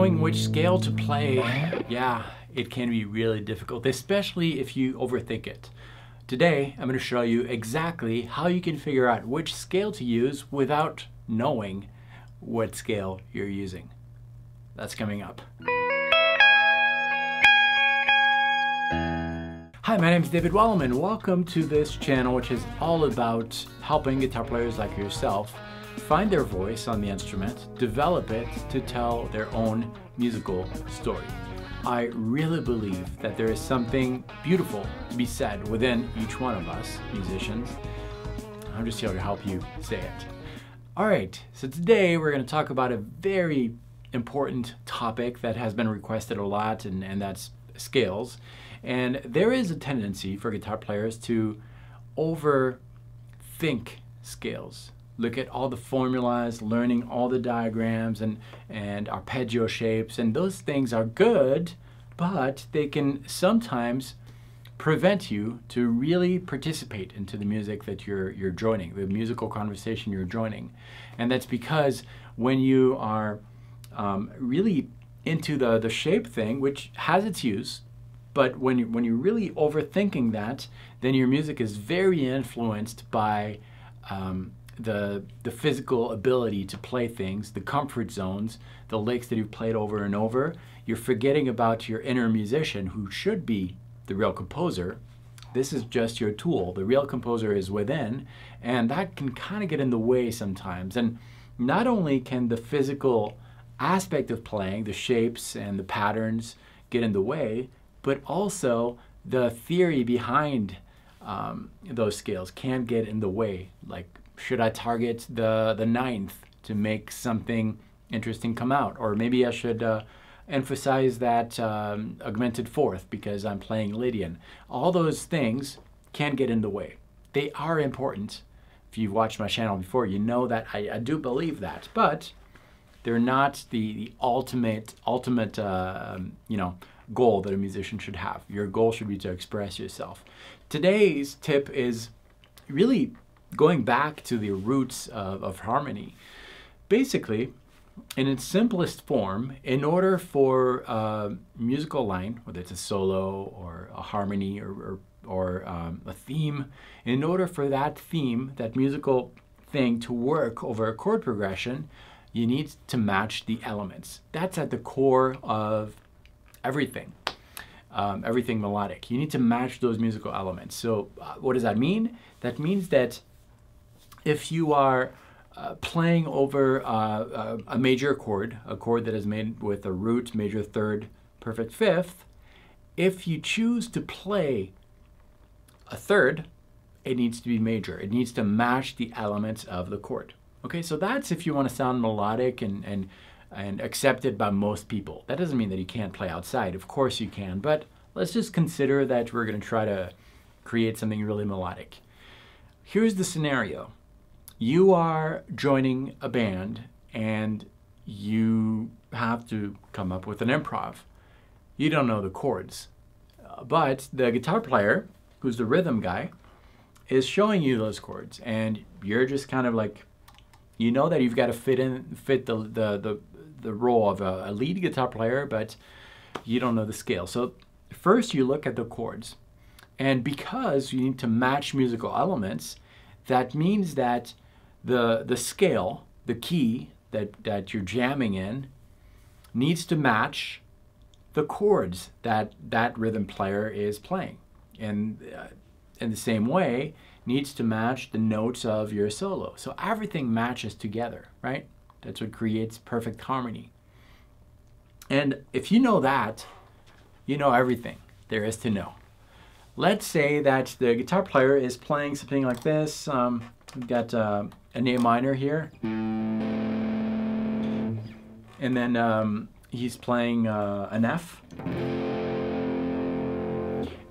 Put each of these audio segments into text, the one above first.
Knowing which scale to play, yeah, it can be really difficult, especially if you overthink it. Today, I'm going to show you exactly how you can figure out which scale to use without knowing what scale you're using. That's coming up. Hi, my name is David Wallman. Welcome to this channel, which is all about helping guitar players like yourself find their voice on the instrument, develop it to tell their own musical story. I really believe that there is something beautiful to be said within each one of us musicians. I'm just here to help you say it. All right, so today we're going to talk about a very important topic that has been requested a lot, and that's scales. And there is a tendency for guitar players to overthink scales. Look at all the formulas, learning all the diagrams and arpeggio shapes, and those things are good, but they can sometimes prevent you to really participate into the music that you're joining, the musical conversation you're joining. And that's because when you are really into the shape thing, which has its use, but when you're really overthinking that, then your music is very influenced by the physical ability to play things, the comfort zones, the licks that you've played over and over. You're forgetting about your inner musician, who should be the real composer. This is just your tool. The real composer is within, and that can kind of get in the way sometimes. And not only can the physical aspect of playing, the shapes and the patterns, get in the way, but also the theory behind those scales can get in the way. Like, should I target the ninth to make something interesting come out? Or maybe I should emphasize that augmented fourth because I'm playing Lydian. All those things can get in the way. They are important. If you've watched my channel before, you know that I do believe that, but they're not the ultimate goal that a musician should have. Your goal should be to express yourself. Today's tip is really going back to the roots of harmony. Basically, in its simplest form, in order for a musical line, whether it's a solo or a harmony or a theme, in order for that theme, that musical thing to work over a chord progression, you need to match the elements. That's at the core of everything. Everything melodic. You need to match those musical elements. So what does that mean? That means that if you are playing over a major chord, a chord that is made with a root, major third, perfect fifth, if you choose to play a third, it needs to be major. It needs to match the elements of the chord. Okay, so that's if you want to sound melodic and accepted by most people. That doesn't mean that you can't play outside. Of course you can, but let's just consider that we're going to try to create something really melodic. Here's the scenario. You are joining a band and you have to come up with an improv. You don't know the chords, but the guitar player, who's the rhythm guy, is showing you those chords, and you're just kind of like, you know that you've got to fit the role of a lead guitar player, but you don't know the scale. So first you look at the chords, and because you need to match musical elements, that means that the scale, the key that you're jamming in, needs to match the chords that rhythm player is playing. And in the same way, needs to match the notes of your solo. So everything matches together, right? That's what creates perfect harmony. And if you know that, you know everything there is to know. Let's say that the guitar player is playing something like this. We've got an A minor here. And then he's playing an F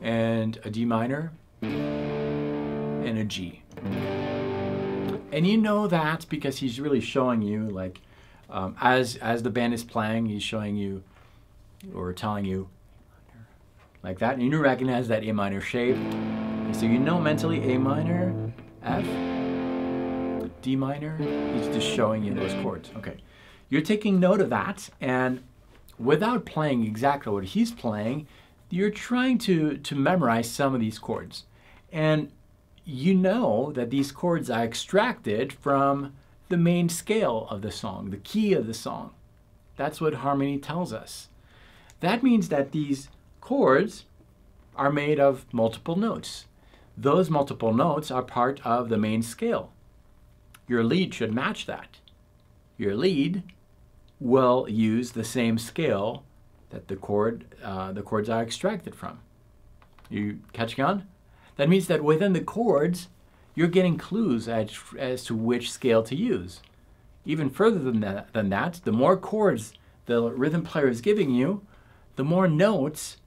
and a D minor and a G. And you know that because he's really showing you, like, as the band is playing, he's showing you or telling you like that, and you recognize that A minor shape. So you know mentally A minor, F, D minor. He's just showing you those chords. Okay, you're taking note of that, and without playing exactly what he's playing, you're trying to memorize some of these chords. And you know that these chords are extracted from the main scale of the song, the key of the song. That's what harmony tells us. That means that these chords are made of multiple notes. Those multiple notes are part of the main scale. Your lead should match that. Your lead will use the same scale that the chords are extracted from. You catching on? That means that within the chords, you're getting clues as to which scale to use. Even further than that, the more chords the rhythm player is giving you, the more notes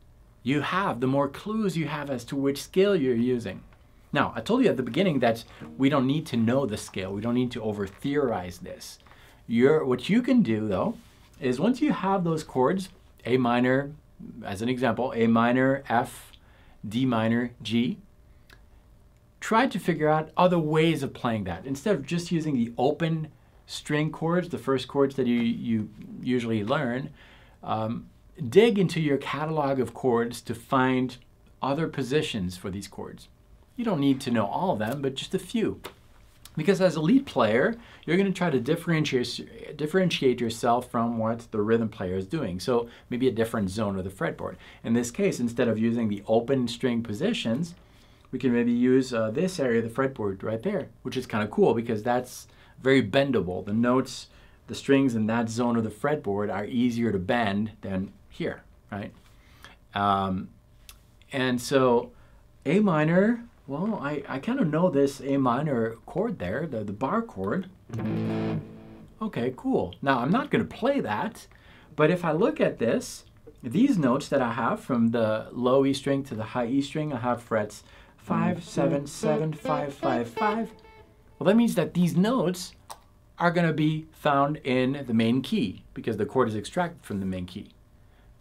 you have, the more clues you have as to which scale you're using. Now, I told you at the beginning that we don't need to know the scale. We don't need to over-theorize this. What you can do, though, is once you have those chords, A minor, as an example, A minor, F, D minor, G, try to figure out other ways of playing that. Instead of just using the open string chords, the first chords that you usually learn, dig into your catalog of chords to find other positions for these chords. You don't need to know all of them, but just a few. Because as a lead player, you're going to try to differentiate yourself from what the rhythm player is doing. So maybe a different zone of the fretboard. In this case, instead of using the open string positions, we can maybe use this area of the fretboard right there, which is kind of cool because that's very bendable. The notes, the strings in that zone of the fretboard are easier to bend than here, right? And so A minor, well, I kind of know this A minor chord there, the bar chord. Okay, cool. Now, I'm not going to play that, but if I look at this, these notes that I have from the low E string to the high E string, I have frets 5, 7, 7, 5, 5, 5. Well, that means that these notes are going to be found in the main key because the chord is extracted from the main key.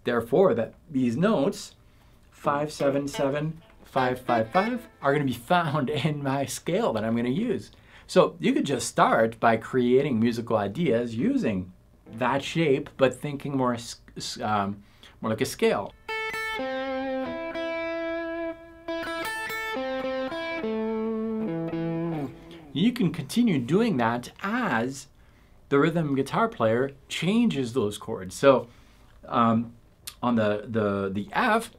Therefore, that these notes, 5, 7, 7, 5, 5, 5, are going to be found in my scale that I'm going to use. So you could just start by creating musical ideas using that shape, but thinking more like a scale. You can continue doing that as the rhythm guitar player changes those chords. So on the F,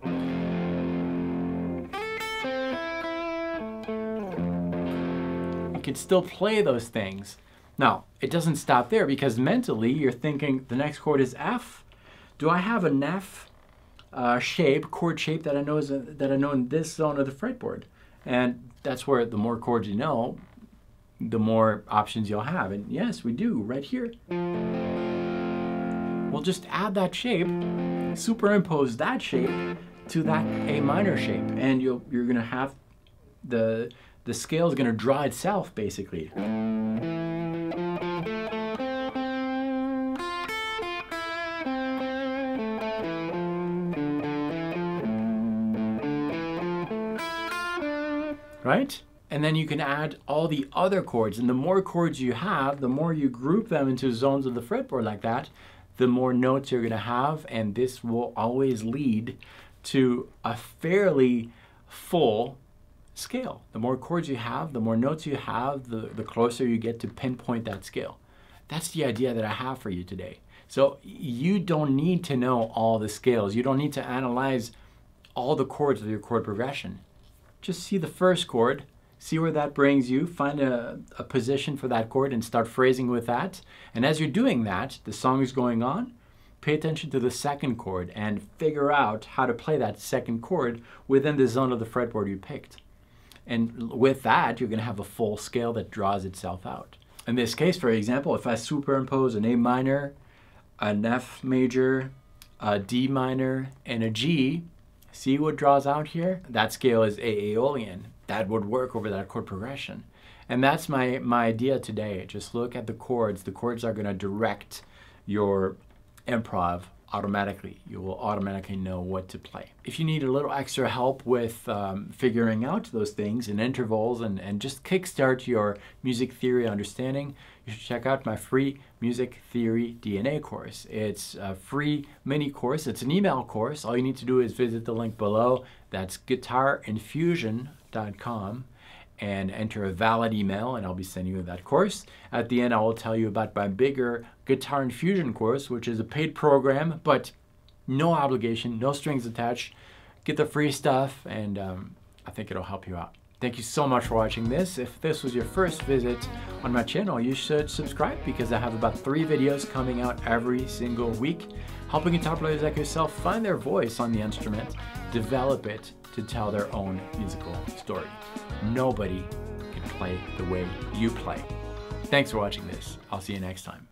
you can still play those things. Now, it doesn't stop there because mentally you're thinking the next chord is F. Do I have an F chord shape that I know in this zone of the fretboard? And that's where the more chords you know, the more options you'll have. And yes, we do right here. We'll just add that shape, superimpose that shape to that A minor shape, and you're gonna have the scale is gonna draw itself basically. Right? And then you can add all the other chords. And the more chords you have, the more you group them into zones of the fretboard like that, the more notes you're going to have. And this will always lead to a fairly full scale. The more chords you have, the more notes you have, the closer you get to pinpoint that scale. That's the idea that I have for you today. So you don't need to know all the scales. You don't need to analyze all the chords of your chord progression. Just see the first chord, see where that brings you, find a position for that chord and start phrasing with that. And as you're doing that, the song is going on, pay attention to the second chord and figure out how to play that second chord within the zone of the fretboard you picked. And with that, you're going to have a full scale that draws itself out. In this case, for example, if I superimpose an A minor, an F major, a D minor, and a G, see what draws out here? That scale is A Aeolian. That would work over that chord progression. And that's my idea today. Just look at the chords. The chords are going to direct your improv automatically. You will automatically know what to play. If you need a little extra help with figuring out those things in intervals and just kickstart your music theory understanding, you should check out my free Music Theory DNA course. It's a free mini course. It's an email course. All you need to do is visit the link below. That's guitarinfusion.com. and enter a valid email, and I'll be sending you that course. At the end, I will tell you about my bigger Guitar Infusion course, which is a paid program, but no obligation, no strings attached. Get the free stuff, and I think it'll help you out. Thank you so much for watching this. If this was your first visit on my channel, you should subscribe because I have about 3 videos coming out every single week, helping guitar players like yourself find their voice on the instrument, develop it to tell their own musical story. Nobody can play the way you play. Thanks for watching this. I'll see you next time.